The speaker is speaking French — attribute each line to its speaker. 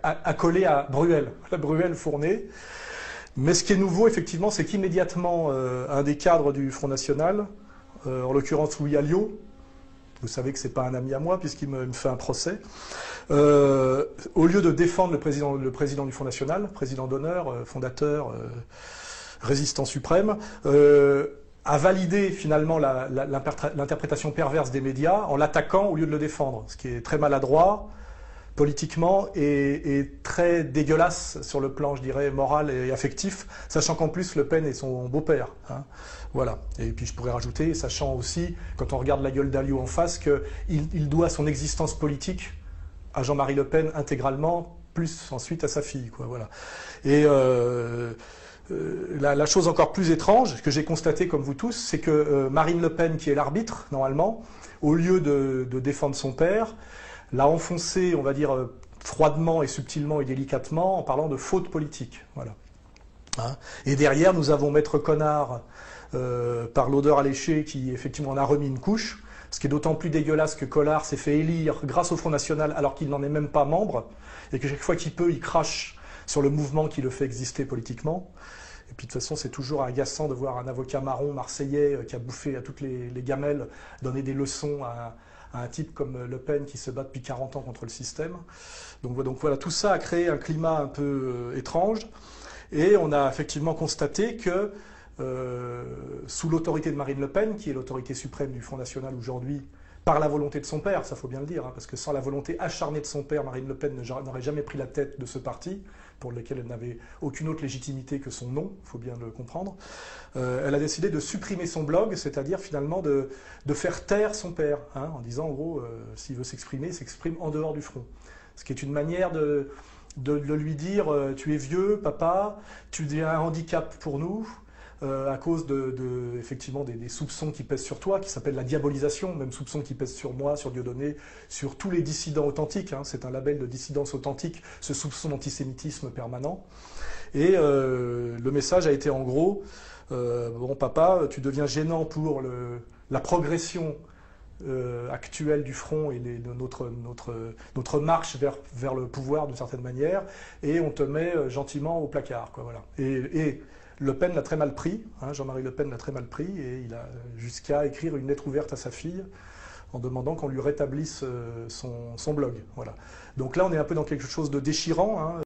Speaker 1: accolé à Bruel, la Bruel-Fournet. Mais ce qui est nouveau, effectivement, c'est qu'immédiatement, un des cadres du Front National, en l'occurrence Louis Alliot, vous savez que ce n'est pas un ami à moi puisqu'il me fait un procès, au lieu de défendre le président du Front National, président d'honneur, fondateur, résistant suprême, a validé finalement l'interprétation perverse des médias en l'attaquant au lieu de le défendre, ce qui est très maladroit politiquement et très dégueulasse sur le plan, je dirais, moral et affectif, sachant qu'en plus Le Pen est son beau-père. Hein. Voilà. Et puis je pourrais rajouter, sachant aussi, quand on regarde la gueule d'Alliot en face, qu'il doit son existence politique à Jean-Marie Le Pen intégralement, plus ensuite à sa fille. Quoi, voilà. Et la chose encore plus étrange que j'ai constatée comme vous tous, c'est que Marine Le Pen, qui est l'arbitre, normalement, au lieu de défendre son père, l'a enfoncé, on va dire, froidement et subtilement et délicatement en parlant de faute politique. Voilà. Hein, et derrière, nous avons Maître Connard, par l'odeur alléchée, qui effectivement en a remis une couche, ce qui est d'autant plus dégueulasse que Collard s'est fait élire grâce au Front National alors qu'il n'en est même pas membre, et que chaque fois qu'il peut, il crache sur le mouvement qui le fait exister politiquement. Et puis de toute façon, c'est toujours agaçant de voir un avocat marron marseillais qui a bouffé à toutes les gamelles donner des leçons à un type comme Le Pen qui se bat depuis 40 ans contre le système. Donc voilà, tout ça a créé un climat un peu étrange. Et on a effectivement constaté que sous l'autorité de Marine Le Pen, qui est l'autorité suprême du Front National aujourd'hui, par la volonté de son père, ça faut bien le dire, hein, parce que sans la volonté acharnée de son père, Marine Le Pen n'aurait jamais pris la tête de ce parti, pour lequel elle n'avait aucune autre légitimité que son nom, il faut bien le comprendre. Elle a décidé de supprimer son blog, c'est-à-dire finalement de faire taire son père, hein, en disant en gros, s'il veut s'exprimer, il s'exprime en dehors du front. Ce qui est une manière de lui dire, tu es vieux, papa, tu es un handicap pour nous, à cause effectivement des soupçons qui pèsent sur toi, qui s'appellent la diabolisation, même soupçons qui pèsent sur moi, sur Dieudonné, sur tous les dissidents authentiques, hein, c'est un label de dissidence authentique, ce soupçon d'antisémitisme permanent. Et le message a été en gros, bon papa, tu deviens gênant pour la progression actuelle du front et de notre marche vers le pouvoir d'une certaine manière, et on te met gentiment au placard. Quoi, voilà. Et Le Pen l'a très mal pris, hein, Jean-Marie Le Pen l'a très mal pris, et il a jusqu'à écrire une lettre ouverte à sa fille en demandant qu'on lui rétablisse son blog. Voilà. Donc là, on est un peu dans quelque chose de déchirant. Hein.